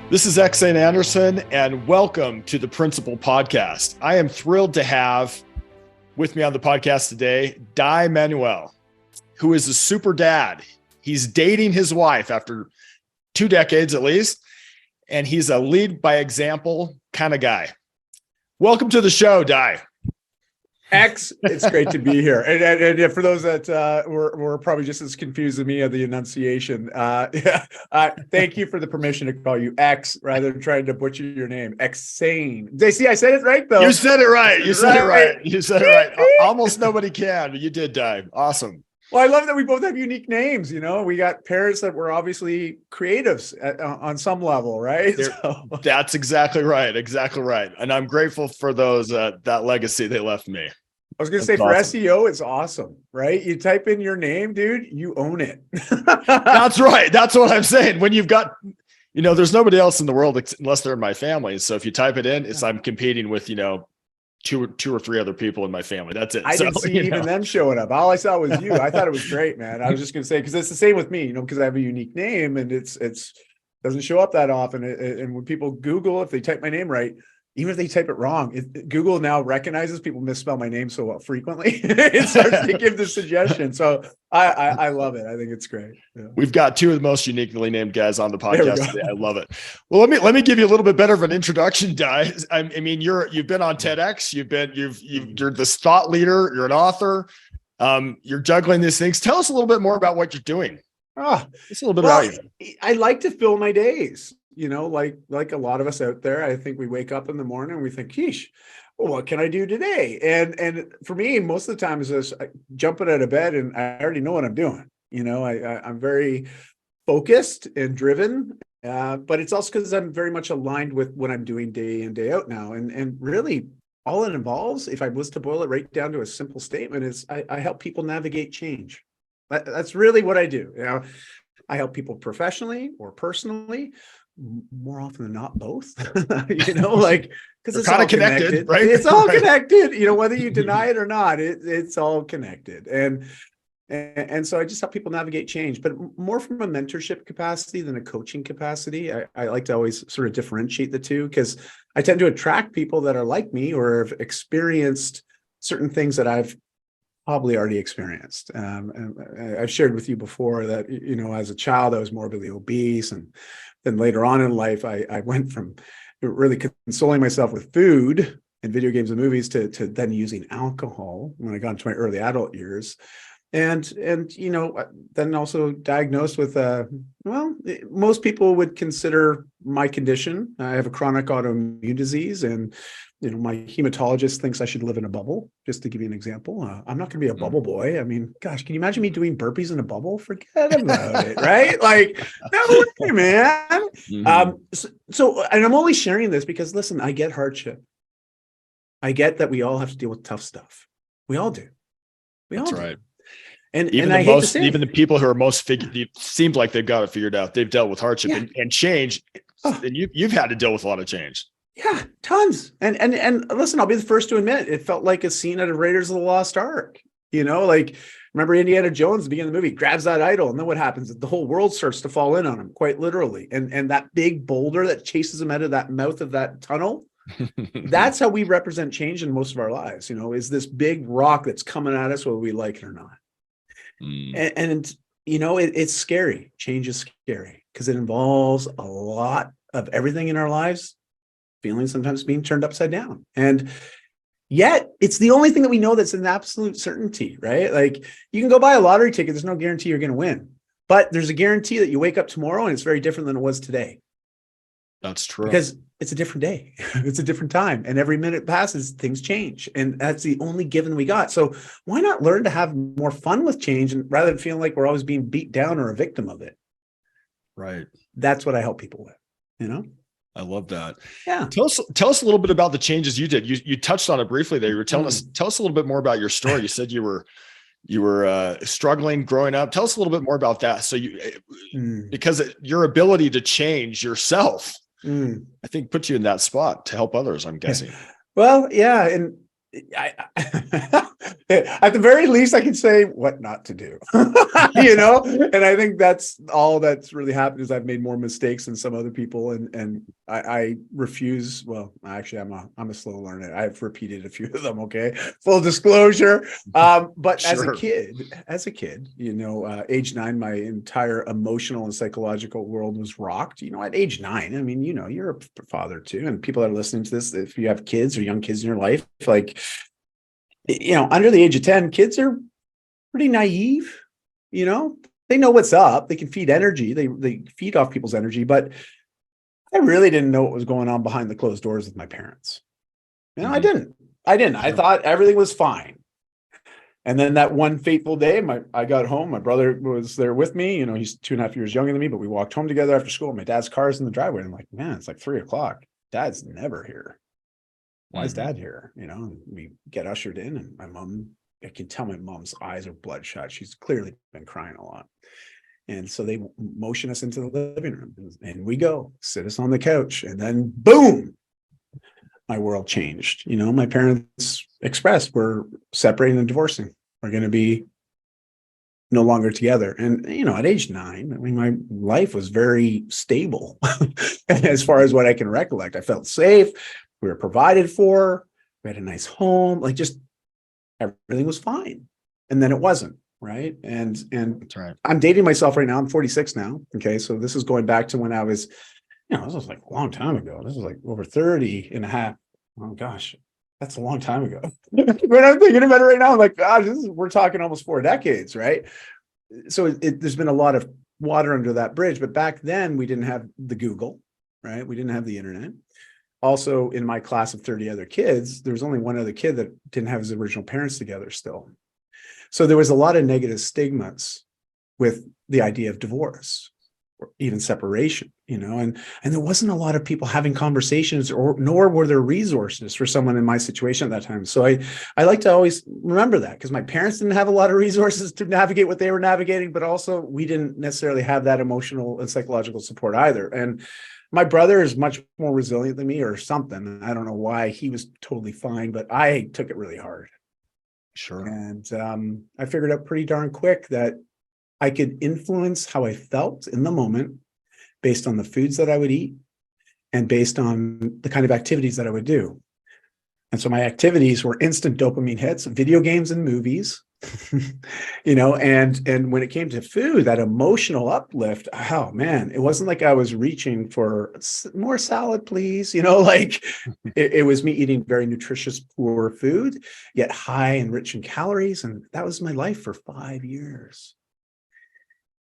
This is X. St. Anderson, and welcome to the Principal Podcast. I am thrilled to have with me on the podcast today, Dai Manuel, who is a super dad. He's dating his wife after 2 decades at least, and he's a lead by example kind of guy. Welcome to the show, Dai. X, it's great to be here. And for those that were probably just as confused as me of the enunciation, thank you for the permission to call you X rather than trying to butcher your name. X-sane. Did I see I said it right, though? You said it right. You said it right. You said it right. Almost nobody can, but you did, Dai. Awesome. Well, I love that we both have unique names. You know, we got parents that were obviously creatives on some level, right? That's exactly right. Exactly right. And I'm grateful for those that legacy they left me. I was going to say for awesome. SEO, it's awesome, right? You type in your name, dude, you own it. That's right. That's what I'm saying. When you've got, there's nobody else in the world unless they're in my family. So if you type it in, I'm competing with, two or three other people in my family. That's it. I didn't see even them showing up. All I saw was you. I thought it was great, man. I was just going to say, because it's the same with me, because I have a unique name and it's doesn't show up that often. And when people Google, if they type my name right, even if they type it wrong, Google now recognizes people misspell my name so frequently. It starts to give the suggestion. So I love it. I think it's great. Yeah. We've got two of the most uniquely named guys on the podcast today. I love it. Well, let me give you a little bit better of an introduction, Dai. I mean, you've been on TEDx. You're this thought leader. You're an author. You're juggling these things. Tell us a little bit more about what you're doing. Just a little bit about you. I like to fill my days. Like a lot of us out there, I think we wake up in the morning and we think, "Geesh, well, what can I do today?" And for me, most of the time is just jumping out of bed and I already know what I'm doing. I'm very focused and driven, but it's also because I'm very much aligned with what I'm doing day in, day out now. And really, all it involves, if I was to boil it right down to a simple statement, is I help people navigate change. That's really what I do. I help people professionally or personally. More often than not, both. Because it's kind of connected, right? It's all connected. Whether you deny it or not, it's all connected. And so I just help people navigate change, but more from a mentorship capacity than a coaching capacity. I like to always sort of differentiate the two because I tend to attract people that are like me or have experienced certain things that I've probably already experienced. And I've shared with you before that, as a child, I was morbidly obese. And then later on in life, I went from really consoling myself with food and video games and movies to then using alcohol when I got into my early adult years. And then also diagnosed with, most people would consider my condition. I have a chronic autoimmune disease and my hematologist thinks I should live in a bubble, just to give you an example. I'm not going to be a bubble boy. I mean, gosh, can you imagine me doing burpees in a bubble? Forget about it, right? No way, man. And I'm only sharing this because, listen, I get hardship. I get that we all have to deal with tough stuff. We all do. That's right. And even the people who are most seemed like they've got it figured out. They've dealt with hardship and change. And you've had to deal with a lot of change. Yeah, tons. And listen, I'll be the first to admit it felt like a scene out of Raiders of the Lost Ark. Remember Indiana Jones at the beginning of the movie grabs that idol, and then what happens? The whole world starts to fall in on him, quite literally. And that big boulder that chases him out of that mouth of that tunnel. That's how we represent change in most of our lives. Is this big rock that's coming at us, whether we like it or not. It's scary. Change is scary because it involves a lot of everything in our lives. Feeling sometimes being turned upside down. And yet it's the only thing that we know that's an absolute certainty, right? Like you can go buy a lottery ticket. There's no guarantee you're going to win, but there's a guarantee that you wake up tomorrow and it's very different than it was today. That's true. Because it's a different day. It's a different time. And every minute passes, things change. And that's the only given we got. So why not learn to have more fun with change and rather than feeling like we're always being beat down or a victim of it? Right. That's what I help people with, I love that. Yeah. Tell us a little bit about the changes you did. You touched on it briefly there. You were telling us, tell us a little bit more about your story. You said you were struggling growing up. Tell us a little bit more about that. So because your ability to change yourself, I think puts you in that spot to help others, I'm guessing. Well, yeah. And I, at the very least, I can say what not to do, and I think that's all that's really happened is I've made more mistakes than some other people. And I refuse. Well, actually, I'm a slow learner. I've repeated a few of them. Okay. Full disclosure. But Sure. as a kid, age 9, my entire emotional and psychological world was rocked, at age 9. I mean, you're a father too. And people that are listening to this, if you have kids or young kids in your life, like, under the age of 10, kids are pretty naive. They know what's up. They can feed energy. They feed off people's energy, but I really didn't know what was going on behind the closed doors with my parents. I didn't. I thought everything was fine. And then that one fateful day, I got home. My brother was there with me. He's 2.5 years younger than me, but we walked home together after school. My dad's car's in the driveway. I'm like, man, it's like 3:00. Dad's never here. Why is Dad here? We get ushered in, and my mom, I can tell my mom's eyes are bloodshot. She's clearly been crying a lot. And so they motion us into the living room, and we go sit us on the couch, and then boom, my world changed. My parents expressed we're separating and divorcing. We're going to be no longer together. And, at age 9, I mean, my life was very stable as far as what I can recollect. I felt safe. We were provided for. We had a nice home. Like, just everything was fine. And then it wasn't. Right. And that's right. I'm dating myself right now. I'm 46 now. Okay. So this is going back to when I was, this was like a long time ago. This was like over 30 and a half. Oh gosh, that's a long time ago. When I'm thinking about it right now, I'm like, gosh, we're talking almost 4 decades, right? So there's been a lot of water under that bridge. But back then we didn't have the Google, right? We didn't have the internet. Also, in my class of 30 other kids, there was only one other kid that didn't have his original parents together still. So there was a lot of negative stigmas with the idea of divorce or even separation, and there wasn't a lot of people having conversations, nor were there resources for someone in my situation at that time. So I like to always remember that, because my parents didn't have a lot of resources to navigate what they were navigating, but also we didn't necessarily have that emotional and psychological support either. And my brother is much more resilient than me or something. I don't know why. He was totally fine, but I took it really hard. Sure. And I figured out pretty darn quick that I could influence how I felt in the moment based on the foods that I would eat and based on the kind of activities that I would do. And so my activities were instant dopamine hits, video games and movies, and when it came to food, that emotional uplift, oh man, it wasn't like I was reaching for more salad, please. It was me eating very nutritious, poor food, yet high and rich in calories. And that was my life for 5 years.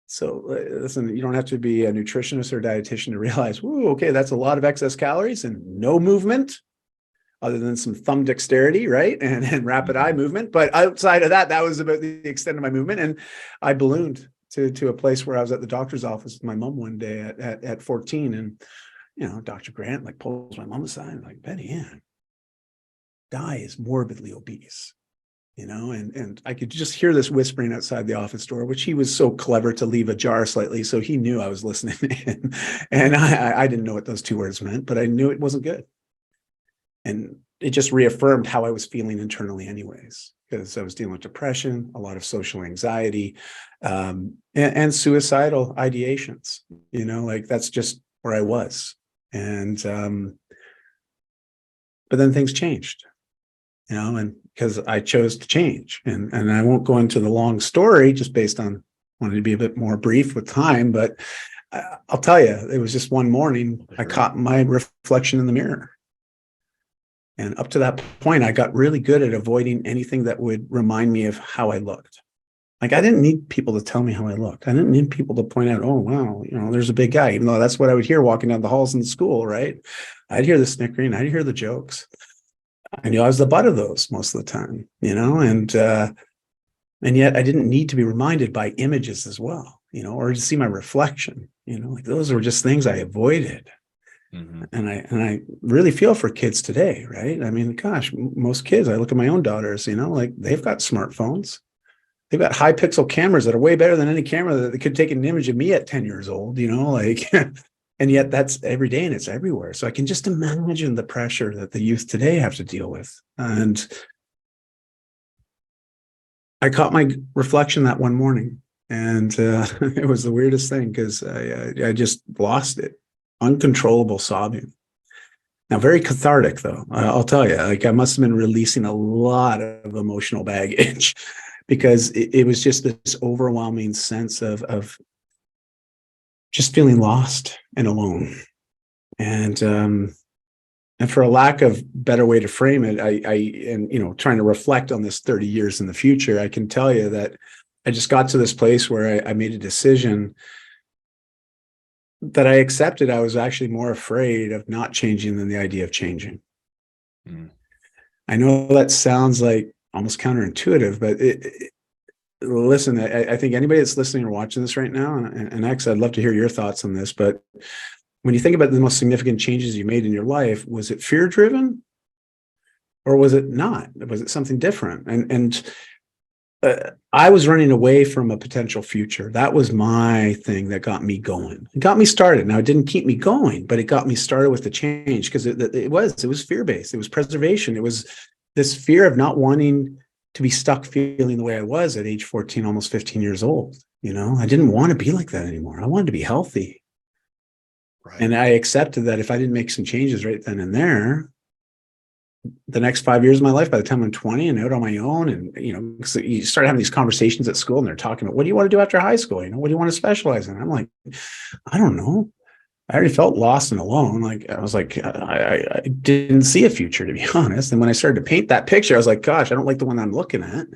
So listen, you don't have to be a nutritionist or dietitian to realize, okay, that's a lot of excess calories and no movement other than some thumb dexterity, right? And rapid eye movement. But outside of that, that was about the extent of my movement. And I ballooned to a place where I was at the doctor's office with my mom one day at 14. And, Dr. Grant pulls my mom aside, like, Betty Ann, Dai is morbidly obese. And I could just hear this whispering outside the office door, which he was so clever to leave ajar slightly. So he knew I was listening in. And I didn't know what those 2 words meant, but I knew it wasn't good. And it just reaffirmed how I was feeling internally anyways, because I was dealing with depression, a lot of social anxiety, and suicidal ideations, that's just where I was. And, but then things changed, and because I chose to change, and I won't go into the long story just based on wanting to be a bit more brief with time, but I'll tell you, it was just one morning I caught my reflection in the mirror. And up to that point, I got really good at avoiding anything that would remind me of how I looked. I didn't need people to tell me how I looked. I didn't need people to point out, oh, wow, there's a big guy, even though that's what I would hear walking down the halls in the school, right? I'd hear the snickering, I'd hear the jokes. I knew I was the butt of those most of the time, and yet I didn't need to be reminded by images as well, or to see my reflection, those were just things I avoided. Mm-hmm. And I really feel for kids today, right? I mean, gosh, most kids, I look at my own daughters, they've got smartphones. They've got high pixel cameras that are way better than any camera that could take an image of me at 10 years old, and yet that's every day and it's everywhere. So I can just imagine the pressure that the youth today have to deal with. And I caught my reflection that one morning, and it was the weirdest thing because I just lost it. Uncontrollable sobbing. Now, very cathartic though. I'll tell you, like I must have been releasing a lot of emotional baggage because it was just this overwhelming sense of just feeling lost and alone. And for a lack of better way to frame it, trying to reflect on this 30 years in the future, I can tell you that I just got to this place where I made a decision that I accepted. I was actually more afraid of not changing than the idea of changing. Mm. I know that sounds like almost counterintuitive, but listen, I think anybody that's listening or watching this right now, and X, I'd love to hear your thoughts on this, but when you think about the most significant changes you made in your life, was it fear driven or was it not? Was it something different? And I was running away from a potential future. That was my thing that got me going. It got me started. Now, it didn't keep me going, but it got me started with the change because it was fear-based. It was preservation. It was this fear of not wanting to be stuck feeling the way I was at age 14, almost 15 years old. I didn't want to be like that anymore. I wanted to be healthy. Right. And I accepted that if I didn't make some changes right then and there, the next 5 years of my life, by the time I'm 20 and out on my own, and so you start having these conversations at school and they're talking about, what do you want to do after high school? What do you want to specialize in? I'm like, I don't know. I already felt lost and alone. Like I was like, I didn't see a future, to be honest. And when I started to paint that picture, I was like, gosh, I don't like the one I'm looking at.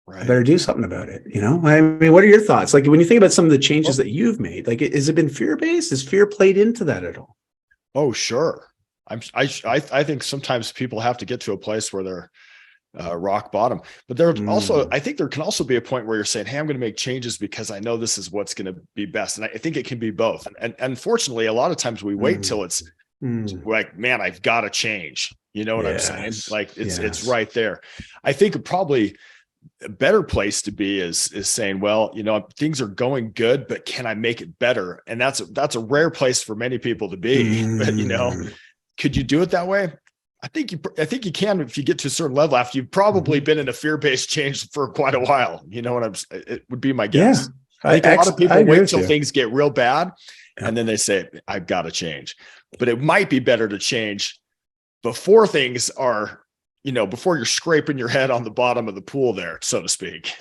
Right. I better do something about it. I mean, what are your thoughts? Like when you think about some of the changes that you've made, like, has it been fear-based? Has fear played into that at all? Oh, sure. I think sometimes people have to get to a place where they're rock bottom, but there also, I think there can also be a point where you're saying, hey, I'm going to make changes because I know this is what's going to be best. And I think it can be both. And unfortunately, a lot of times we wait till it's like, man, I've got to change. You know what I'm saying? Like it's right there. I think probably a better place to be is saying, well, things are going good, but can I make it better? And that's a rare place for many people to be, but could you do it that way? I think you can if you get to a certain level after you've probably been in a fear-based change for quite a while. It would be my guess. Yeah. I think a lot of people wait till things get real bad and then they say, I've got to change. But it might be better to change before things are, before you're scraping your head on the bottom of the pool there, so to speak.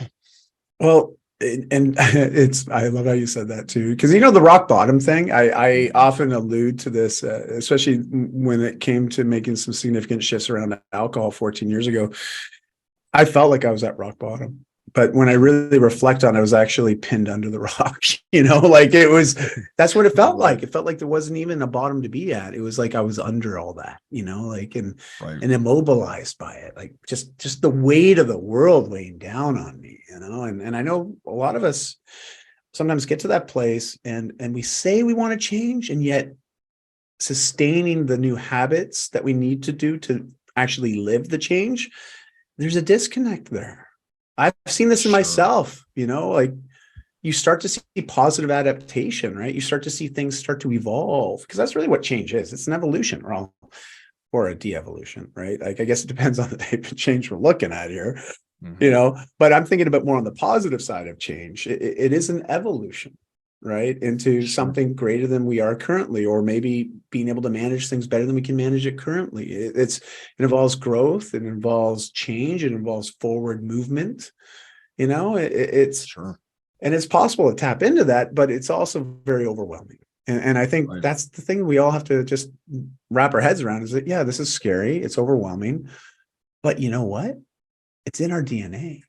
Well, and I love how you said that too, because the rock bottom thing, I often allude to this, especially when it came to making some significant shifts around alcohol 14 years ago. I felt like I was at rock bottom, but when I really reflect on it, I was actually pinned under the rock. Like that's what it felt like. It felt like there wasn't even a bottom to be at. It was like I was under all that, and immobilized by it, like just the weight of the world weighing down on me, and I know a lot of us sometimes get to that place and we say we want to change, and yet sustaining the new habits that we need to do to actually live the change, there's a disconnect there. I've seen this in myself, like you start to see positive adaptation, right? You start to see things start to evolve, because that's really what change is. It's an evolution or a de-evolution, right? Like, I guess it depends on the type of change we're looking at here, but I'm thinking a bit more on the positive side of change. It is an evolution, right? Into something greater than we are currently, or maybe being able to manage things better than we can manage it currently. It involves growth. It involves change. It involves forward movement. It's and it's possible to tap into that, but it's also very overwhelming. And I think that's the thing we all have to just wrap our heads around, is that, yeah, this is scary. It's overwhelming, but you know what? It's in our DNA.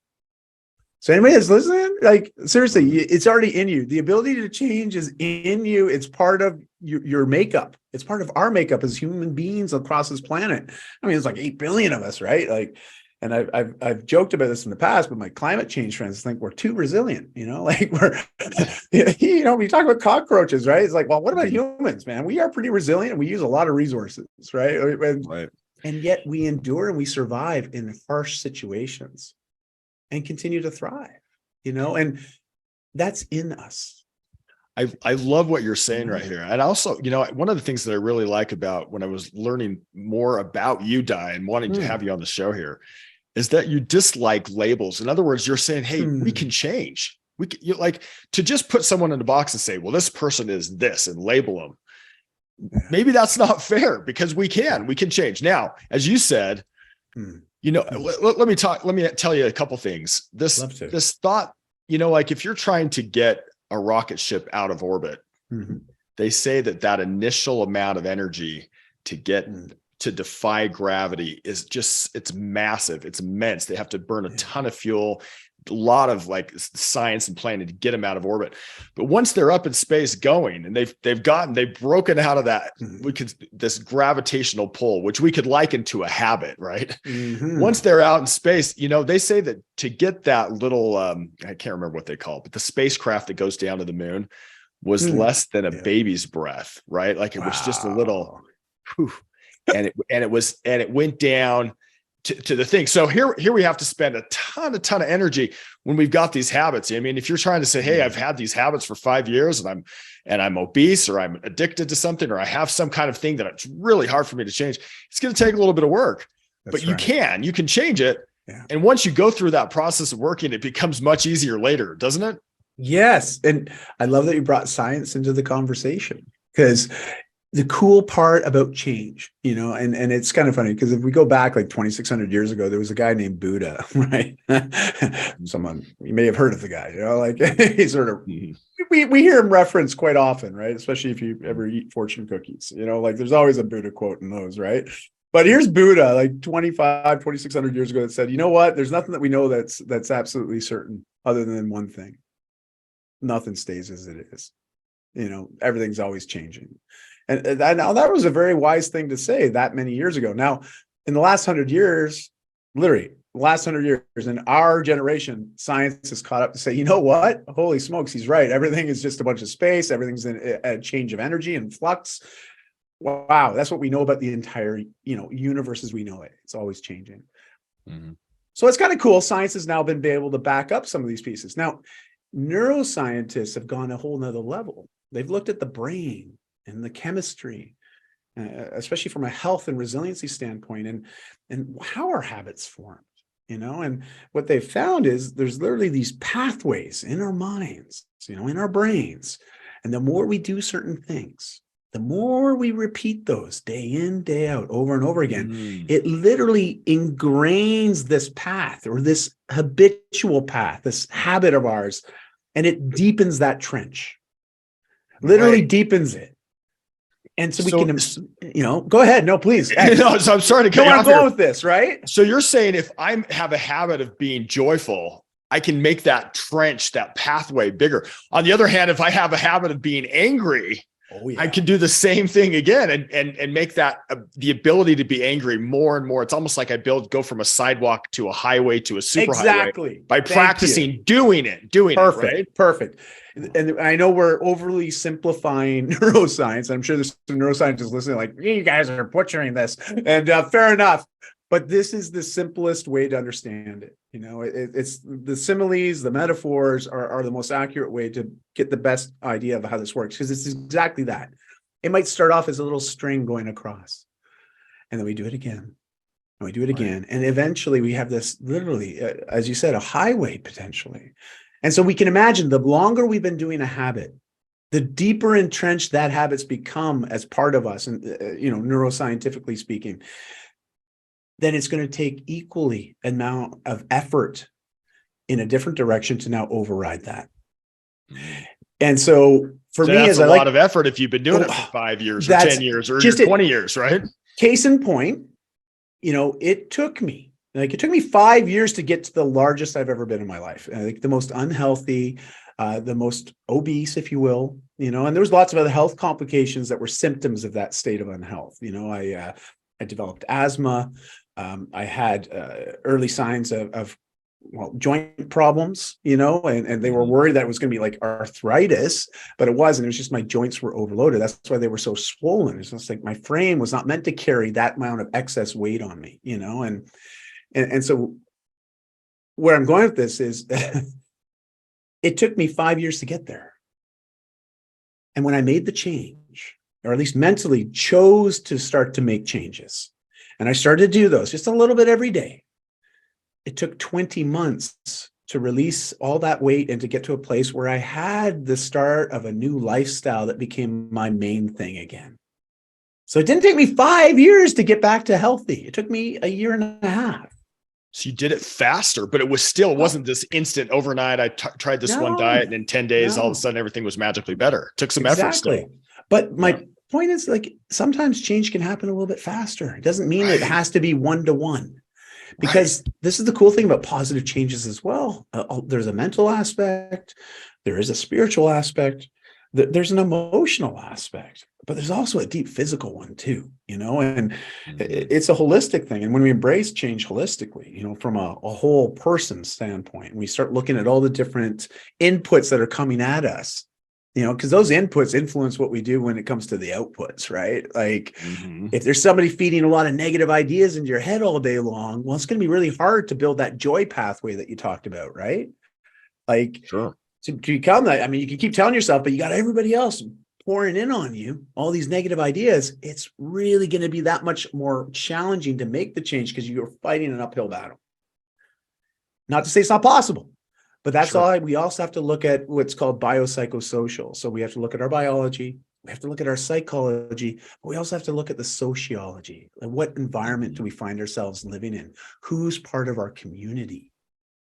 So anybody that's listening, like, seriously, it's already in you. The ability to change is in you. It's part of your makeup. It's part of our makeup as human beings across this planet. I mean, it's like 8 billion of us, right? Like, and I've joked about this in the past, but my climate change friends think we're too resilient, like we're, we talk about cockroaches, right? It's like, well, what about humans, man? We are pretty resilient and we use a lot of resources, right? And yet we endure and we survive in harsh situations and continue to thrive, and that's in us. I love what you're saying right here. And also, one of the things that I really like about when I was learning more about you, Dai, and wanting to have you on the show here, is that you dislike labels. In other words, you're saying, hey, we can change. We can, like, to just put someone in a box and say, well, this person is this, and label them. Maybe that's not fair, because we can change. Now, as you said, let me tell you a couple things. This thought, like if you're trying to get a rocket ship out of orbit, they say that initial amount of energy to get to defy gravity is just, it's massive. It's immense. They have to burn a ton of fuel, a lot of like science and planning to get them out of orbit. But once they're up in space going, and they've broken out of that, this gravitational pull, which we could liken to a habit, right? Once they're out in space, they say that to get that little, I can't remember what they call it, but the spacecraft that goes down to the moon was less than a baby's breath, right? Like it was just a little, and it went down to the thing. So here we have to spend a ton of energy when we've got these habits. I mean, if you're trying to say, hey, I've had these habits for 5 years and I'm obese, or I'm addicted to something, or I have some kind of thing that it's really hard for me to change, it's going to take a little bit of work. But you can change it. Yeah. And once you go through that process of working, it becomes much easier later, doesn't it? Yes. And I love that you brought science into the conversation, because the cool part about change, and it's kind of funny, because if we go back like 2,600 years ago, there was a guy named Buddha, right? Someone, you may have heard of the guy, like he sort of, we hear him referenced quite often, right? Especially if you ever eat fortune cookies, like there's always a Buddha quote in those, right? But here's Buddha, like 2,600 years ago, that said, you know what? There's nothing that we know that's absolutely certain, other than one thing. Nothing stays as it is. Everything's always changing. And now that was a very wise thing to say that many years ago. Now, in the last 100 years, literally the last 100 years, in our generation, science has caught up to say, you know what? Holy smokes, he's right. Everything is just a bunch of space. Everything's in a change of energy and flux. Wow, that's what we know about the entire, universe as we know it. It's always changing. So it's kind of cool. Science has now been able to back up some of these pieces. Now, neuroscientists have gone a whole nother level. They've looked at the brain and the chemistry, especially from a health and resiliency standpoint, and how are habits formed, and what they've found is there's literally these pathways in our minds, in our brains. And the more we do certain things, the more we repeat those day in, day out, over and over again, it literally ingrains this path, or this habitual path, this habit of ours, and it deepens that trench, literally deepens it. And so we can, go ahead. No, please. So I'm sorry to cut you off here with this, right? So you're saying if I have a habit of being joyful, I can make that trench, that pathway bigger. On the other hand, if I have a habit of being angry, I can do the same thing again and make that the ability to be angry more and more. It's almost like go from a sidewalk to a highway to a superhighway by practicing doing it. Right? Perfect. And I know we're overly simplifying neuroscience. I'm sure there's some neuroscientists listening like, you guys are butchering this. And fair enough. But this is the simplest way to understand it. It's the similes, the metaphors are the most accurate way to get the best idea of how this works, because it's exactly that. It might start off as a little string going across, and then we do it again, and we do it again. And eventually we have this literally, as you said, a highway potentially. And so we can imagine the longer we've been doing a habit, the deeper entrenched that habits become as part of us, and neuroscientifically speaking, then it's going to take equally amount of effort in a different direction to now override that. And so for me, that's a lot of effort if you've been doing it for 5 years or 10 years or 20 years, right? Case in point, it took me 5 years to get to the largest I've ever been in my life. I think the most unhealthy, the most obese, if you will, and there was lots of other health complications that were symptoms of that state of unhealth. I developed asthma. I had early signs of joint problems, and they were worried that it was going to be like arthritis, but it wasn't. It was just my joints were overloaded. That's why they were so swollen. It's just like my frame was not meant to carry that amount of excess weight on me, and so where I'm going with this is it took me 5 years to get there. And when I made the change, or at least mentally chose to start to make changes, and I started to do those just a little bit every day, it took 20 months to release all that weight and to get to a place where I had the start of a new lifestyle that became my main thing again. So it didn't take me 5 years to get back to healthy. It took me a year and a half. So you did it faster, but it wasn't this instant overnight. I tried this one diet, and in 10 days, all of a sudden everything was magically better. It took some effort still. But my point is, like, sometimes change can happen a little bit faster. It doesn't mean it has to be 1-to-1. Because this is the cool thing about positive changes as well. There's a mental aspect, there is a spiritual aspect, there's an emotional aspect, but there's also a deep physical one too, and it's a holistic thing. And when we embrace change holistically, from a whole person standpoint, we start looking at all the different inputs that are coming at us, because those inputs influence what we do when it comes to the outputs, right? Like if there's somebody feeding a lot of negative ideas into your head all day long, well, it's going to be really hard to build that joy pathway that you talked about, right? Like, sure. To become that, I mean, you can keep telling yourself, but you got everybody else pouring in on you, all these negative ideas. It's really going to be that much more challenging to make the change because you're fighting an uphill battle. Not to say it's not possible. But that's all. We also have to look at what's called biopsychosocial. So we have to look at our biology, we have to look at our psychology, but we also have to look at the sociology. Like, what environment do we find ourselves living in? Who's part of our community?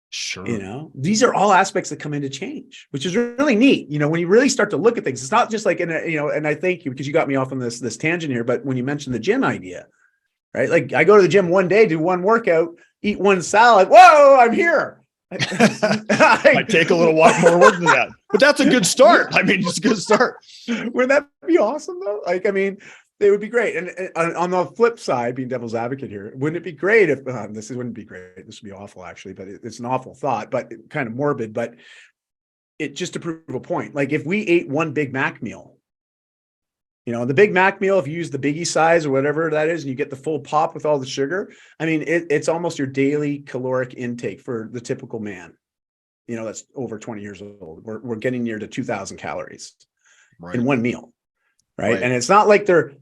Sure. These are all aspects that come into change, which is really neat. When you really start to look at things, it's not just like and I thank you because you got me off on this tangent here. But when you mentioned the gym idea, right? Like, I go to the gym one day, do one workout, eat one salad. Whoa, I'm here. Might take a little while more work than that, but that's a good start. I mean, it's a good start. Wouldn't that be awesome though? Like, I mean, it would be great. And on the flip side, being devil's advocate here, wouldn't it be great if this wouldn't be great? This would be awful, actually, but it's an awful thought, but kind of morbid. But it just to prove a point, like if we ate one Big Mac meal, the Big Mac meal, if you use the biggie size or whatever that is, and you get the full pop with all the sugar, I mean, it's almost your daily caloric intake for the typical man, that's over 20 years old. We're getting near to 2,000 calories in one meal, right? And it's not like they're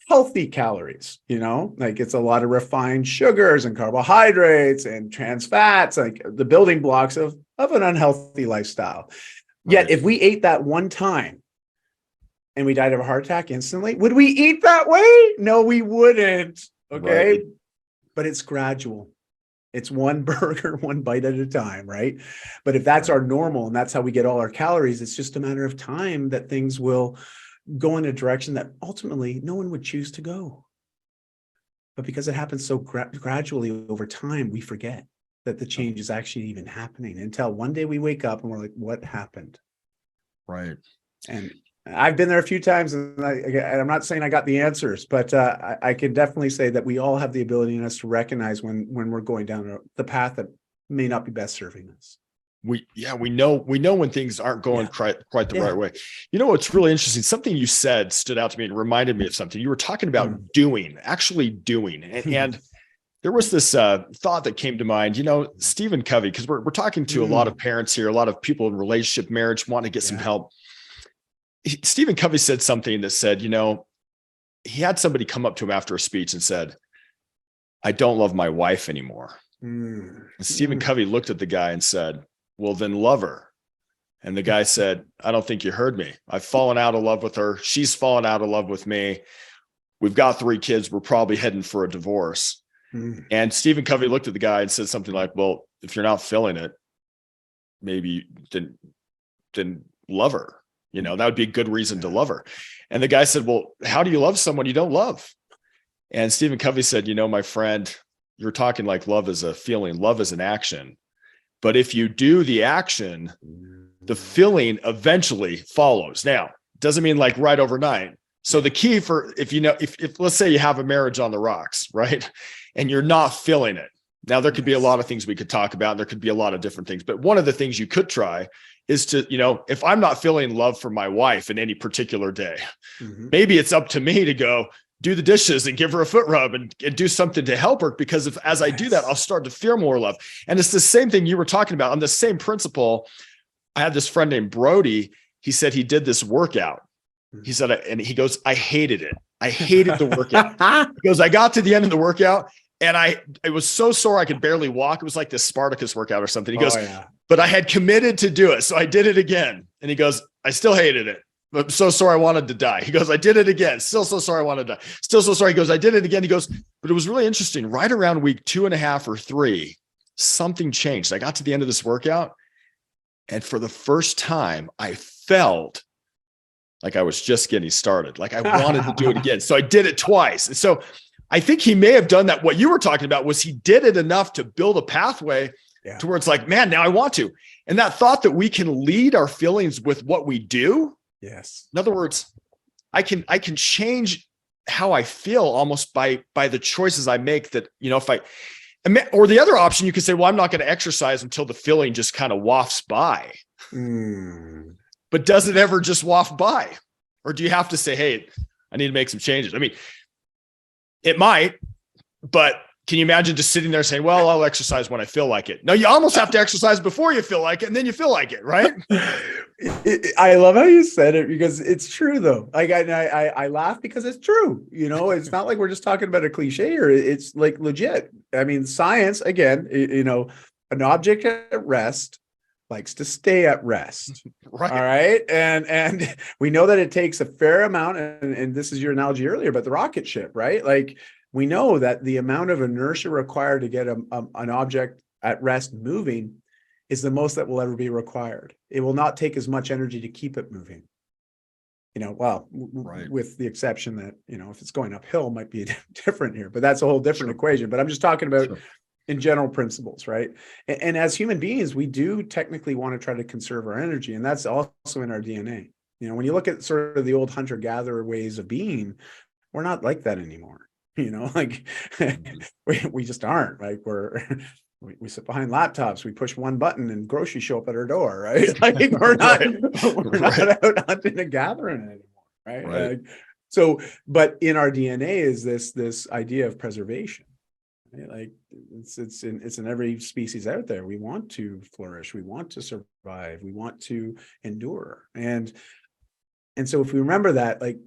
healthy calories, like it's a lot of refined sugars and carbohydrates and trans fats, like the building blocks of an unhealthy lifestyle. Yet if we ate that one time, and we died of a heart attack instantly, would we eat that way? No, we wouldn't. Okay. Right. But it's gradual. It's one burger, one bite at a time, right? But if that's our normal and that's how we get all our calories, it's just a matter of time that things will go in a direction that ultimately no one would choose to go. But because it happens so gradually over time, we forget that the change is actually even happening until one day we wake up and we're like, what happened? Right. And I've been there a few times, and I'm not saying I got the answers, but I can definitely say that we all have the ability in us to recognize when we're going down the path that may not be best serving us. We know when things aren't going quite the right way. What's really interesting, something you said stood out to me and reminded me of something. You were talking about actually doing. And there was this thought that came to mind, Stephen Covey, because we're talking to a lot of parents here, a lot of people in relationship, marriage, want to get some help. Stephen Covey said something that said, he had somebody come up to him after a speech and said, I don't love my wife anymore. And Stephen Covey looked at the guy and said, well, then love her. And the guy said, I don't think you heard me. I've fallen out of love with her. She's fallen out of love with me. We've got 3 kids. We're probably heading for a divorce. And Stephen Covey looked at the guy and said something like, well, if you're not feeling it, maybe then love her. That would be a good reason to love her. And the guy said, well, how do you love someone you don't love? And Stephen Covey said, my friend, you're talking like love is a feeling, love is an action. But if you do the action, the feeling eventually follows. Now, doesn't mean like right overnight. So the key for, if let's say you have a marriage on the rocks, right? And you're not feeling it. Now, there could be a lot of things we could talk about. And there could be a lot of different things, but one of the things you could try is to, if I'm not feeling love for my wife in any particular day, maybe it's up to me to go do the dishes and give her a foot rub and do something to help her, because as I do that, I'll start to feel more love. And it's the same thing you were talking about on the same principle. I had this friend named Brody. He said he did this workout. He said, and he goes, I hated it. I hated the workout. He goes, I got to the end of the workout And it was so sore I could barely walk. It was like this Spartacus workout or something. He goes, yeah. but I had committed to do it. So I did it again. And he goes, I still hated it. I'm so sorry I wanted to die. He goes, I did it again. Still so sorry I wanted to die. Still so sorry. He goes, I did it again. He goes, but it was really interesting. Right around week 2.5 or 3, something changed. I got to the end of this workout, and for the first time, I felt like I was just getting started. Like I wanted to do it again. So I did it twice. And so I think he may have done that. What you were talking about was he did it enough to build a pathway to where it's like, man, now I want to. And that thought that we can lead our feelings with what we do. Yes. In other words, I can change how I feel almost by the choices I make. That, or the other option, you could say, well, I'm not going to exercise until the feeling just kind of wafts by. But does it ever just waft by? Or do you have to say, hey, I need to make some changes? I mean, it might, but can you imagine just sitting there saying, well, I'll exercise when I feel like it? No, you almost have to exercise before you feel like it, and then you feel like it, right? I love how you said it, because it's true though. Like I laugh because it's true. It's not like we're just talking about a cliche here. It's like legit. I mean, science, again, an object at rest likes to stay at rest. Right. All right. And we know that it takes a fair amount. And this is your analogy earlier about the rocket ship, right? Like, we know that the amount of inertia required to get an object at rest moving is the most that will ever be required. It will not take as much energy to keep it moving. With the exception that, if it's going uphill, might be different here, but that's a whole different equation. But I'm just talking about in general principles, right? And as human beings, we do technically want to try to conserve our energy. And that's also in our DNA. When you look at sort of the old hunter-gatherer ways of being, we're not like that anymore. We just aren't. Like we sit behind laptops, we push one button and groceries show up at our door, right? Like we're not out hunting and gathering anymore, right? But in our DNA is this idea of preservation, right? Like it's in every species out there. We want to flourish, we want to survive, we want to endure, and so if we remember that, like,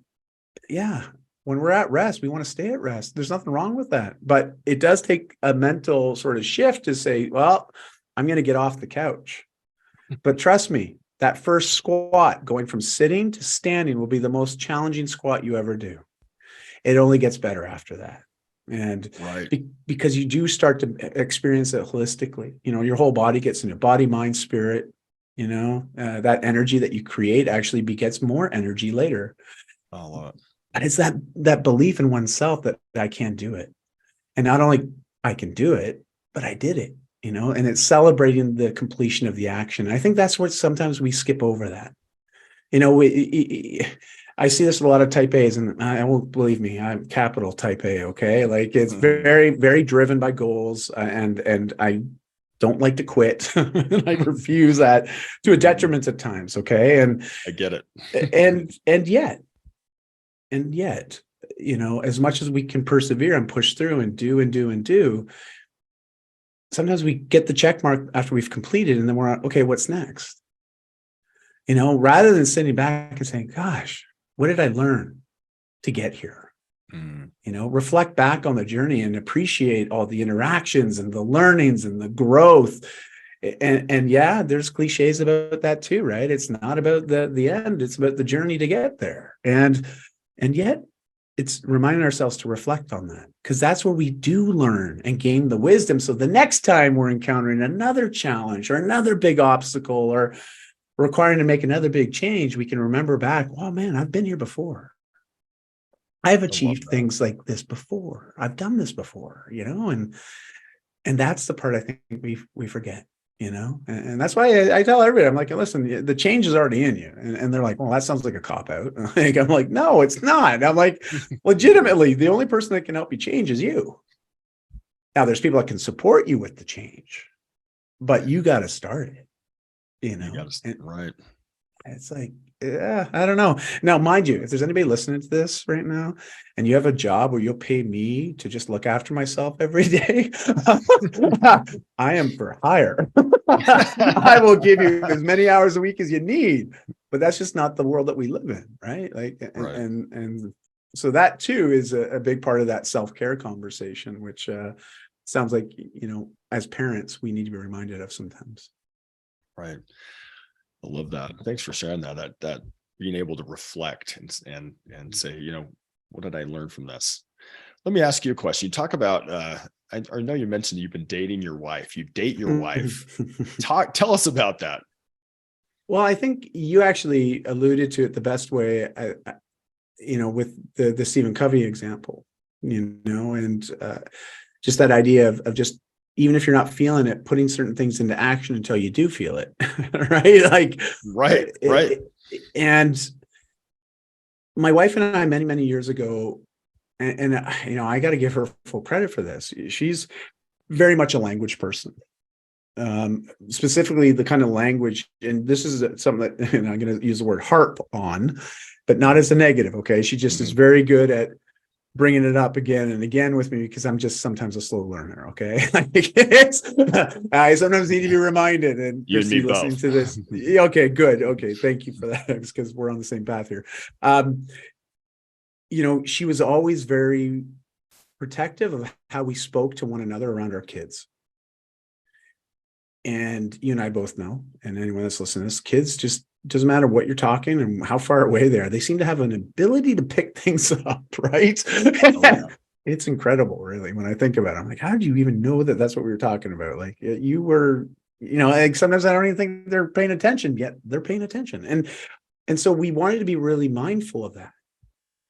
when we're at rest, we want to stay at rest. There's nothing wrong with that. But it does take a mental sort of shift to say, well, I'm going to get off the couch. But trust me, that first squat going from sitting to standing will be the most challenging squat you ever do. It only gets better after that. And because you do start to experience it holistically, your whole body gets into body, mind, spirit, that energy that you create actually begets more energy later. I love it. It's that belief in oneself that I can do it. And not only I can do it, but I did it, and it's celebrating the completion of the action. I think that's what sometimes we skip over that. I see this with a lot of type A's, and I won't believe me, I'm capital type A. Okay. Like it's very, very driven by goals, and I don't like to quit. I refuse that to a detriment at times. Okay. And I get it. And yet, as much as we can persevere and push through and do, sometimes we get the check mark after we've completed, and then we're okay, what's next? Rather than sitting back and saying, gosh, what did I learn to get here? Reflect back on the journey and appreciate all the interactions and the learnings and the growth. And there's cliches about that too, right? It's not about the end, it's about the journey to get there. And yet it's reminding ourselves to reflect on that, because that's where we do learn and gain the wisdom. So the next time we're encountering another challenge or another big obstacle or requiring to make another big change, we can remember back, oh man, I've been here before. I've achieved things like this before. I've done this before, and that's the part I think we forget. And that's why I tell everybody, I'm like, listen, the change is already in you. And they're like, well, that sounds like a cop out. I'm like, no, it's not. I'm like, legitimately, the only person that can help you change is you. Now there's people that can support you with the change, but you got to start it, right. It's like, I don't know. Now, mind you, if there's anybody listening to this right now and you have a job where you'll pay me to just look after myself every day, I am for hire. I will give you as many hours a week as you need, but that's just not the world that we live in, right? Like, and so that too is a big part of that self-care conversation, which sounds like, as parents, we need to be reminded of sometimes. Right. I love that. Thanks for sharing that being able to reflect and say, what did I learn from this? Let me ask you a question. You talk about, I know you mentioned you've been dating your wife. You date your wife. Tell us about that. Well, I think you actually alluded to it the best way, with the Stephen Covey example, and just that idea of just, even if you're not feeling it, putting certain things into action until you do feel it, right? Right. And my wife and I, many, many years ago, and I got to give her full credit for this. She's very much a language person. Specifically the kind of language, and this is something that, and I'm going to use the word harp on, but not as a negative. Okay. She just is very good at bringing it up again and again with me, because I'm just sometimes a slow learner. Okay. I sometimes need to be reminded, and you and me listening both. to this. Okay, good. Okay. Thank you for that, because we're on the same path here. She was always very protective of how we spoke to one another around our kids. And you and I both know, and anyone that's listening to this, kids, just doesn't matter what you're talking and how far away they are, they seem to have an ability to pick things up, right? Oh, yeah. It's incredible, really, when I think about it. I'm like, how did you even know that that's what we were talking about? Like, you were, like, sometimes I don't even think they're paying attention, yet they're paying attention. And so we wanted to be really mindful of that.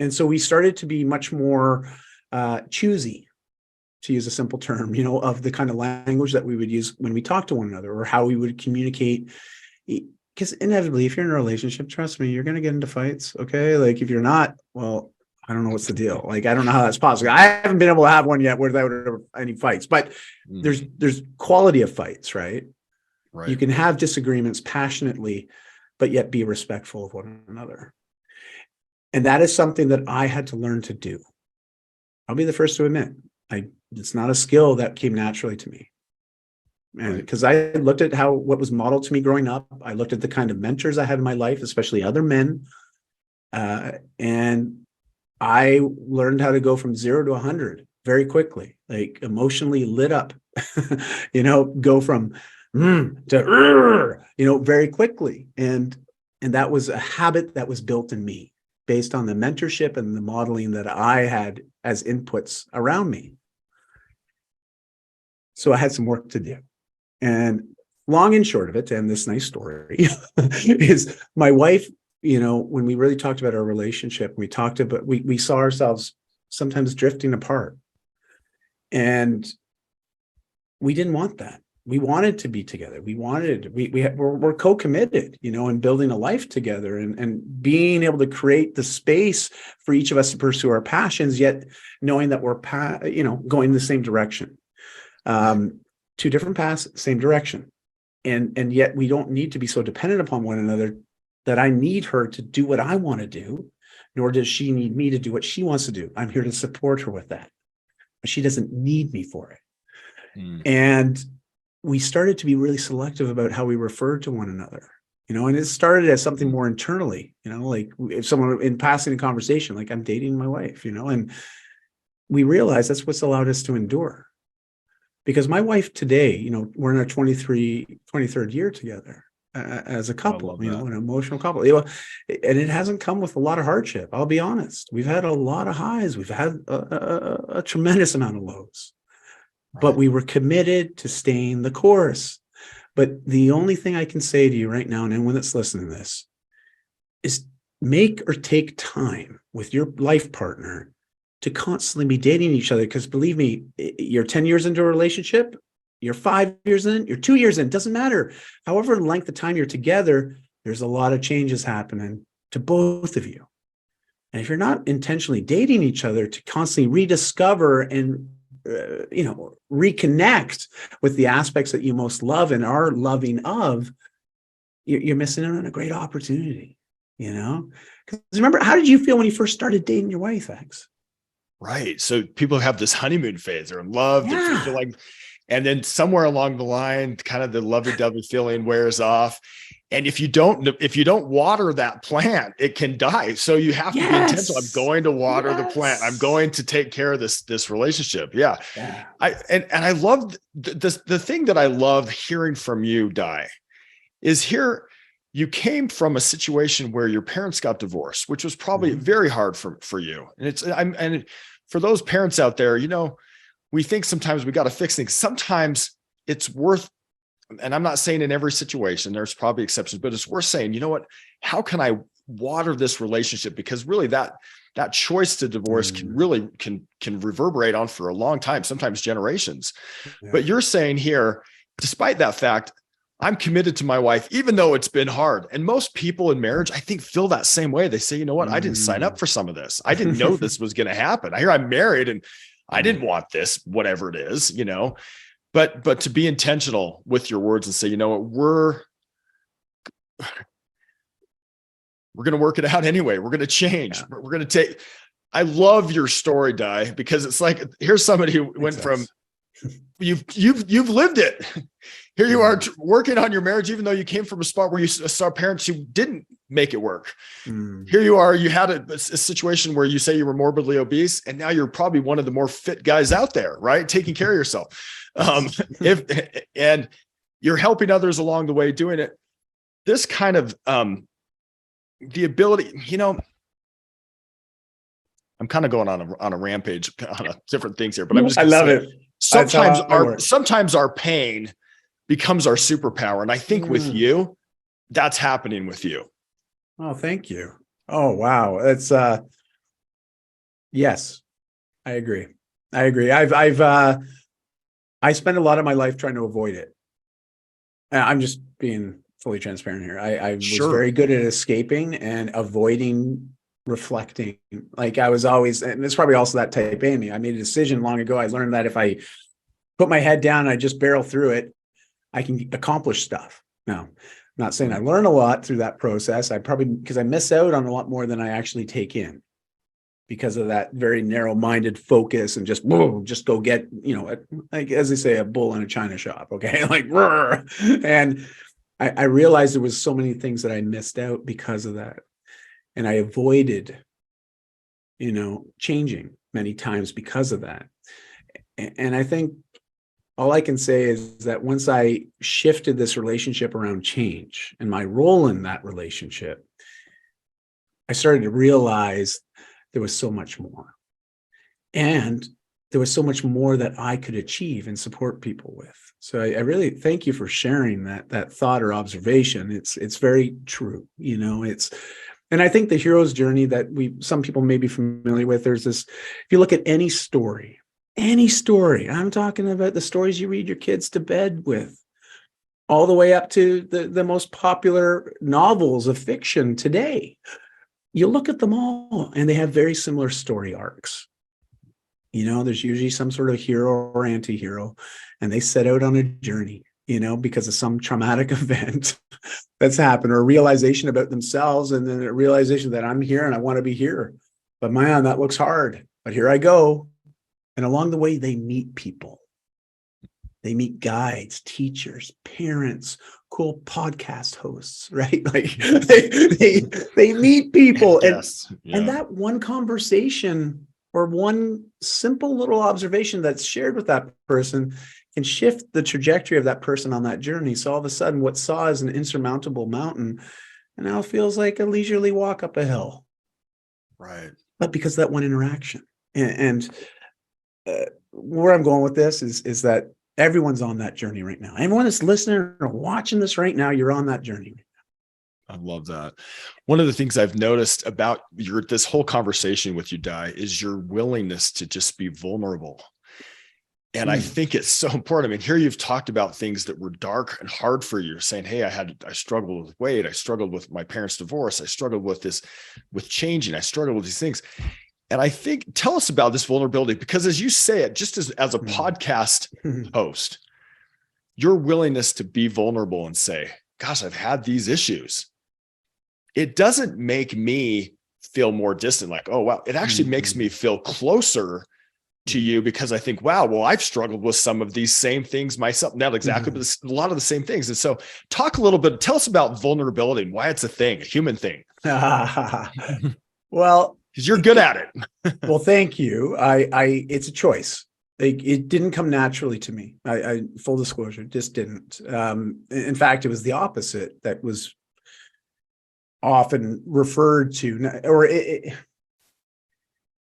And so we started to be much more choosy, to use a simple term, of the kind of language that we would use when we talk to one another, or how we would communicate. Because inevitably, if you're in a relationship, trust me, you're going to get into fights. Okay. Like, if you're not, well, I don't know what's the deal. Like, I don't know how that's possible. I haven't been able to have one yet without any fights, but there's quality of fights, right? Right. You can have disagreements passionately, but yet be respectful of one another. And that is something that I had to learn to do. I'll be the first to admit, it's not a skill that came naturally to me. And because I looked at what was modeled to me growing up, I looked at the kind of mentors I had in my life, especially other men. And I learned how to go from 0 to 100 very quickly, like emotionally lit up, go from to, very quickly. And that was a habit that was built in me based on the mentorship and the modeling that I had as inputs around me. So I had some work to do. And long and short of it, to end this nice story, is my wife, when we really talked about our relationship, we saw ourselves sometimes drifting apart. And we didn't want that. We wanted to be together. We're co-committed, in building a life together and being able to create the space for each of us to pursue our passions, yet knowing that we're, going in the same direction. Two different paths, same direction. And yet we don't need to be so dependent upon one another that I need her to do what I want to do, nor does she need me to do what she wants to do. I'm here to support her with that, but she doesn't need me for it. And we started to be really selective about how we referred to one another, and it started as something more internally, like if someone in passing a conversation, like, I'm dating my wife, and we realized that's what's allowed us to endure. Because my wife today, we're in our 23rd year together as a couple, an emotional couple. And it hasn't come with a lot of hardship. I'll be honest. We've had a lot of highs. We've had a tremendous amount of lows. Right. But we were committed to staying the course. But the only thing I can say to you right now, and anyone that's listening to this, is make or take time with your life partner to constantly be dating each other. Because believe me, you're 10 years into a relationship, you're 5 years in, you're 2 years in, doesn't matter. However length of time you're together, there's a lot of changes happening to both of you. And if you're not intentionally dating each other to constantly rediscover and reconnect with the aspects that you most love and are loving of, you're missing out on a great opportunity, Because remember, how did you feel when you first started dating your wife, X? Right. So people have this honeymoon phase. They're in love. They Yeah. feel like, and then somewhere along the line, kind of the lovey-dovey feeling wears off. And if you don't water that plant, it can die. So you have to be intentional. I'm going to water the plant. I'm going to take care of this relationship. Yeah. Yeah. I love the thing that I love hearing from you, Dai, is here you came from a situation where your parents got divorced, which was probably very hard for you. And for those parents out there, we think sometimes we got to fix things. Sometimes it's worth, and I'm not saying in every situation, there's probably exceptions, but it's worth saying, you know what, how can I water this relationship? Because really that choice to divorce can really reverberate on for a long time, sometimes generations. Yeah. But you're saying here, despite that fact, I'm committed to my wife, even though it's been hard. And most people in marriage, I think, feel that same way. They say, you know what, I didn't sign up for some of this. I didn't know this was going to happen. I hear I'm married and I didn't want this, whatever it is, but to be intentional with your words and say, you know what, we're going to work it out anyway. We're going to change. Yeah. We're going to I love your story, Dai, because it's like, here's somebody who went from, you've lived it. Here you are working on your marriage, even though you came from a spot where you saw parents who didn't make it work. Here you are, you had a situation where you say you were morbidly obese, and now you're probably one of the more fit guys out there, right? Taking care of yourself. And you're helping others along the way doing it. This kind of, the ability, I'm kind of going on a rampage on different things here, but I'm just I love it. Sometimes our pain becomes our superpower. And I think with you, that's happening with you. Oh, thank you. Oh, wow. That's, yes, I agree. I spend a lot of my life trying to avoid it. I'm just being fully transparent here. I was very good at escaping and avoiding reflecting. Like I was always, and it's probably also that type A in me. I made a decision long ago. I learned that if I put my head down and I just barrel through it, I can accomplish stuff. Now, I'm not saying I learn a lot through that process. Because I miss out on a lot more than I actually take in because of that very narrow-minded focus and just go get, like as they say, a bull in a china shop. Okay. Like, roar. And I realized there was so many things that I missed out because of that. And I avoided, changing many times because of that. And I think all I can say is that once I shifted this relationship around change and my role in that relationship, I started to realize there was so much more. And there was so much more that I could achieve and support people with. So I really thank you for sharing that thought or observation. It's very true. And I think the hero's journey that some people may be familiar with, there's this, if you look at any story, I'm talking about the stories you read your kids to bed with, all the way up to the most popular novels of fiction today. You look at them all and they have very similar story arcs. There's usually some sort of hero or anti-hero, and they set out on a journey, because of some traumatic event that's happened, or a realization about themselves, and then a realization that I'm here and I want to be here. But man, that looks hard. But here I go. And along the way, they meet people. They meet guides, teachers, parents, cool podcast hosts, right? Like they meet people. Yes. And that one conversation or one simple little observation that's shared with that person can shift the trajectory of that person on that journey. So all of a sudden, what saw as an insurmountable mountain and now feels like a leisurely walk up a hill. Right. But because of that one interaction. And where I'm going with this is that everyone's on that journey right now. Everyone that's listening or watching this right now, you're on that journey. I love that. One of the things I've noticed about this whole conversation with you, Dai, is your willingness to just be vulnerable. And I think it's so important. I mean, here you've talked about things that were dark and hard for you, saying, hey, I struggled with weight. I struggled with my parents' divorce. I struggled with changing. I struggled with these things. And I think, tell us about this vulnerability, because as you say it, just as a podcast host, your willingness to be vulnerable and say, gosh, I've had these issues. It doesn't make me feel more distant, like, oh, wow, it actually makes me feel closer to you because I think, wow, well, I've struggled with some of these same things myself. Not exactly, but a lot of the same things. And so talk a little bit, tell us about vulnerability and why it's a thing, a human thing. Well, because you're good at it. Well, thank you. It's a choice. It didn't come naturally to me. I full disclosure, just didn't. In fact, it was the opposite that was often referred to, or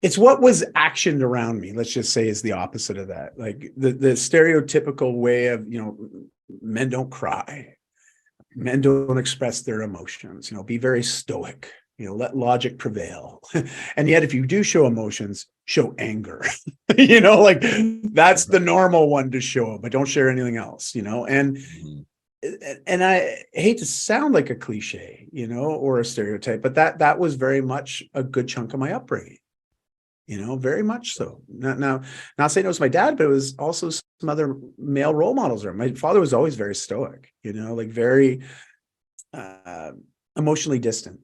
it's what was actioned around me. Let's just say is the opposite of that. Like the stereotypical way of, men don't cry, men don't express their emotions. Be very stoic. Let logic prevail. And yet, if you do show emotions, show anger. Like that's the normal one to show, but don't share anything else. And I hate to sound like a cliche, or a stereotype, but that was very much a good chunk of my upbringing. Very much so. Now, not saying it was my dad, but it was also some other male role models. My father was always very stoic. Like very emotionally distant.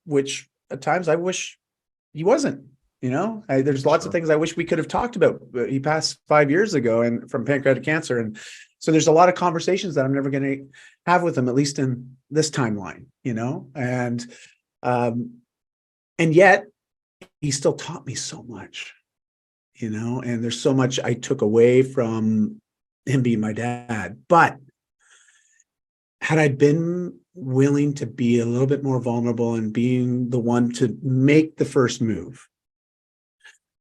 Which at times I wish he wasn't. There's lots of things I wish we could have talked about. He passed 5 years ago and from pancreatic cancer, and so there's a lot of conversations that I'm never going to have with him, at least in this timeline. And yet he still taught me so much. And there's so much I took away from him being my dad. But had I been willing to be a little bit more vulnerable and being the one to make the first move,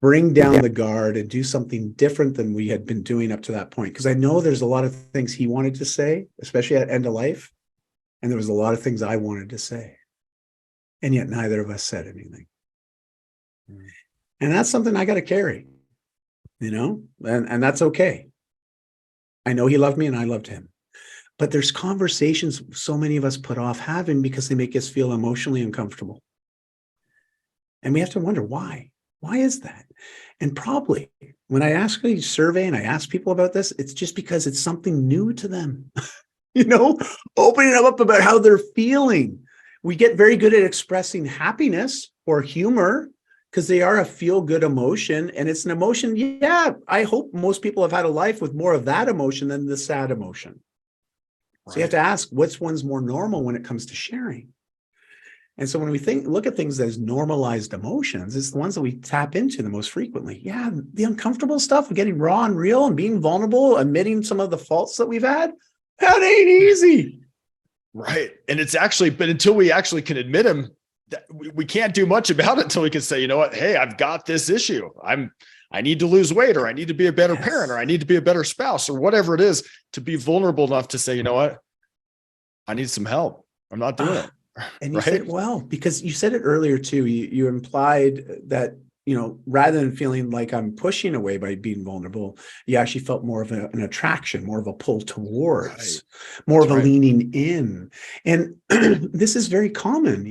bring down the guard and do something different than we had been doing up to that point. Because I know there's a lot of things he wanted to say, especially at end of life. And there was a lot of things I wanted to say. And yet neither of us said anything. And that's something I got to carry, and that's okay. I know he loved me and I loved him. But there's conversations so many of us put off having because they make us feel emotionally uncomfortable. And we have to wonder why. Why is that? And probably when I ask a survey and I ask people about this, it's just because it's something new to them. Opening them up about how they're feeling. We get very good at expressing happiness or humor because they are a feel-good emotion. And it's an emotion, I hope most people have had a life with more of that emotion than the sad emotion. So you have to ask, which one's more normal when it comes to sharing? And so when we look at things as normalized emotions, it's the ones that we tap into the most frequently. Yeah, the uncomfortable stuff of getting raw and real and being vulnerable, admitting some of the faults that we've had, that ain't easy. Right. And it's actually, but until we actually can admit them, we can't do much about it until we can say, you know what, hey, I've got this issue. I need to lose weight, or I need to be a better parent, or I need to be a better spouse, or whatever it is, to be vulnerable enough to say, you know what, I need some help. I'm not doing it. And you said, well, because you said it earlier too, you implied that, rather than feeling like I'm pushing away by being vulnerable, you actually felt more of an attraction, more of a pull towards, more of a leaning in. And this is very common,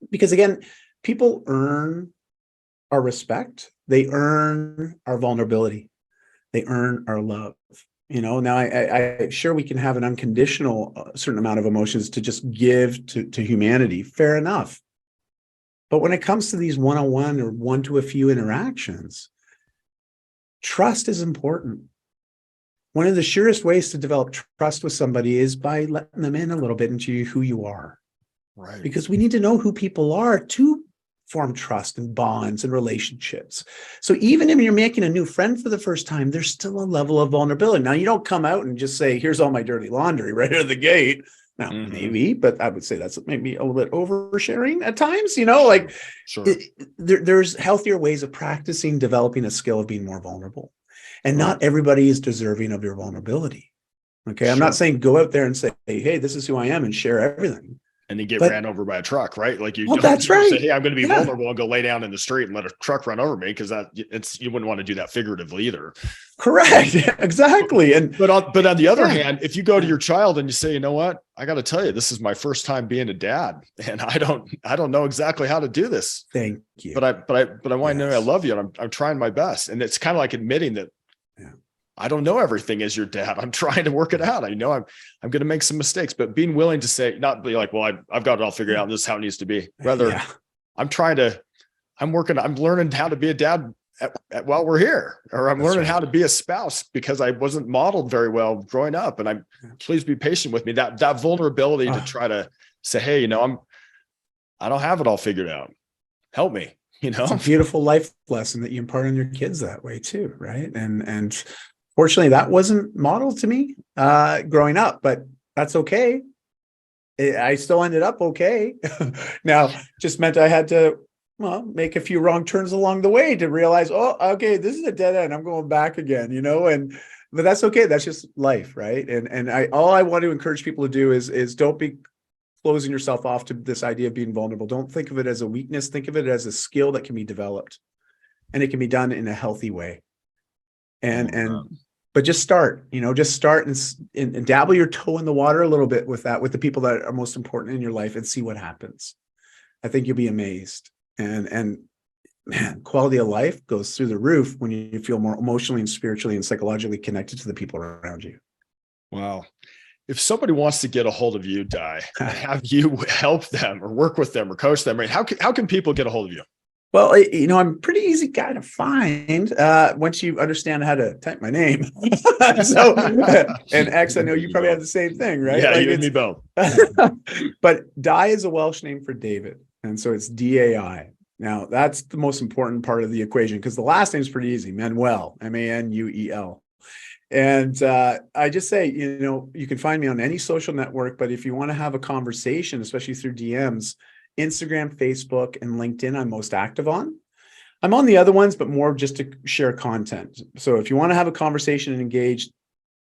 because again, people earn our respect. They earn our vulnerability. They earn our love. Now I sure we can have an unconditional certain amount of emotions to just give to humanity. Fair enough. But when it comes to these one-on-one or one to a few interactions, trust is important. One of the surest ways to develop trust with somebody is by letting them in a little bit into who you are. Right. Because we need to know who people are to form trust and bonds and relationships. So even if you're making a new friend for the first time, there's still a level of vulnerability. Now, you don't come out and just say, here's all my dirty laundry right out of the gate. Now, maybe, but I would say that's maybe a little bit oversharing at times, there's healthier ways of practicing developing a skill of being more vulnerable. And not everybody is deserving of your vulnerability. Okay. I'm not saying go out there and say, hey, this is who I am and share everything. And then get ran over by a truck, right? Like you don't say, hey, I'm going to be vulnerable and go lay down in the street and let a truck run over me, because you wouldn't want to do that figuratively either. Correct. Exactly. But on the other hand, if you go to your child and you say, you know what, I got to tell you, this is my first time being a dad, and I don't know exactly how to do this. Thank you. But I want to know I love you, and I'm trying my best. And it's kind of like admitting that I don't know everything as your dad. I'm trying to work it out. I know I'm going to make some mistakes, but being willing to say, not be like, well, I've got it all figured out and this is how it needs to be. Rather, I'm learning how to be a dad while we're here, or I'm learning how to be a spouse because I wasn't modeled very well growing up. And please be patient with me. That vulnerability to try to say, hey, I don't have it all figured out. Help me. It's a beautiful life lesson that you impart on your kids that way too, right? And fortunately, that wasn't modeled to me growing up, but that's okay. I still ended up okay. Now, just meant I had to make a few wrong turns along the way to realize, oh, okay, this is a dead end. I'm going back again, but that's okay. That's just life, right? And all I want to encourage people to do is don't be closing yourself off to this idea of being vulnerable. Don't think of it as a weakness. Think of it as a skill that can be developed, and it can be done in a healthy way. But just start, and dabble your toe in the water a little bit with the people that are most important in your life and see what happens. I think you'll be amazed. And man, quality of life goes through the roof when you feel more emotionally and spiritually and psychologically connected to the people around you. Wow. If somebody wants to get a hold of you, Dai, have you help them or work with them or coach them, right? How can people get a hold of you? Well, I'm a pretty easy guy to find once you understand how to type my name. And X, I know you probably have the same thing, right? Yeah, you and me both. But Dai is a Welsh name for David. And so it's Dai. Now, that's the most important part of the equation because the last name is pretty easy, Manuel, Manuel. And I just say, you can find me on any social network, but if you want to have a conversation, especially through DMs, Instagram, Facebook, and LinkedIn, I'm most active on. I'm on the other ones, but more just to share content. So if you want to have a conversation and engage,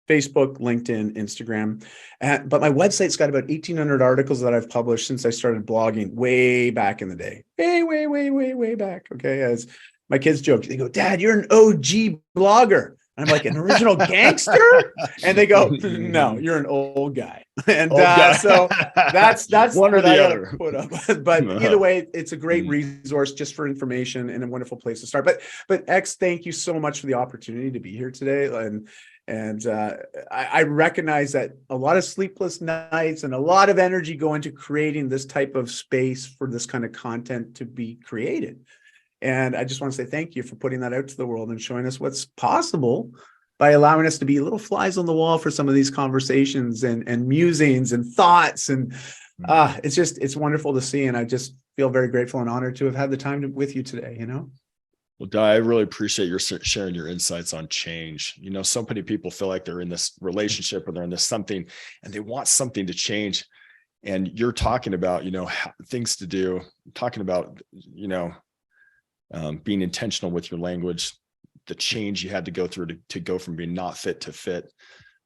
Facebook, LinkedIn, Instagram. But my website's got about 1,800 articles that I've published since I started blogging way back in the day. Way back. Okay. As my kids joke, they go, Dad, you're an OG blogger. I'm like, an original gangster? And they go, no, you're an old guy. And so that's one or the other. Put up. But either way, it's a great resource just for information and a wonderful place to start. But X, thank you so much for the opportunity to be here today. And I recognize that a lot of sleepless nights and a lot of energy go into creating this type of space for this kind of content to be created. And I just want to say thank you for putting that out to the world and showing us what's possible by allowing us to be little flies on the wall for some of these conversations and musings and thoughts. And it's wonderful to see. And I just feel very grateful and honored to have had the time with you today, Well, Dai, I really appreciate your sharing your insights on change. So many people feel like they're in this relationship or they're in this something and they want something to change. And you're talking about, things to do, talking about, being intentional with your language, the change you had to go through to go from being not fit to fit.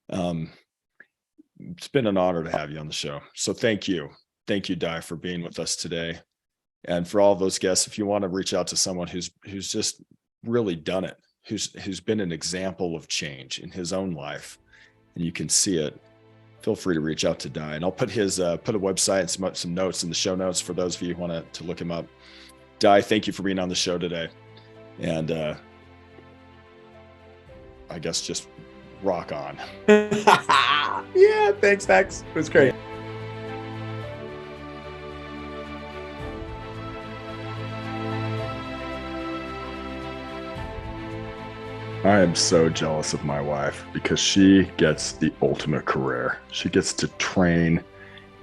It's been an honor to have you on the show. So thank you. Thank you, Dai, for being with us today. And for all those guests, if you want to reach out to someone who's just really done it, who's been an example of change in his own life, and you can see it, feel free to reach out to Dai. And I'll put his put a website and some notes in the show notes for those of you who want to look him up. Dai, thank you for being on the show today. And I guess just rock on. Yeah, thanks, Max. It was great. I am so jealous of my wife because she gets the ultimate career. She gets to train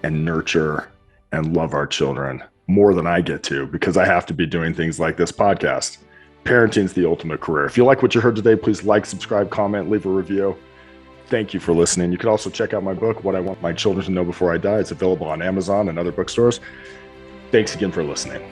and nurture and love our children more than I get to because I have to be doing things like this podcast. Parenting's the ultimate career. If you like what you heard today, please like, subscribe, comment, leave a review. Thank you for listening. You can also check out my book, What I Want My Children to Know Before I Die. It's available on Amazon and other bookstores. Thanks again for listening.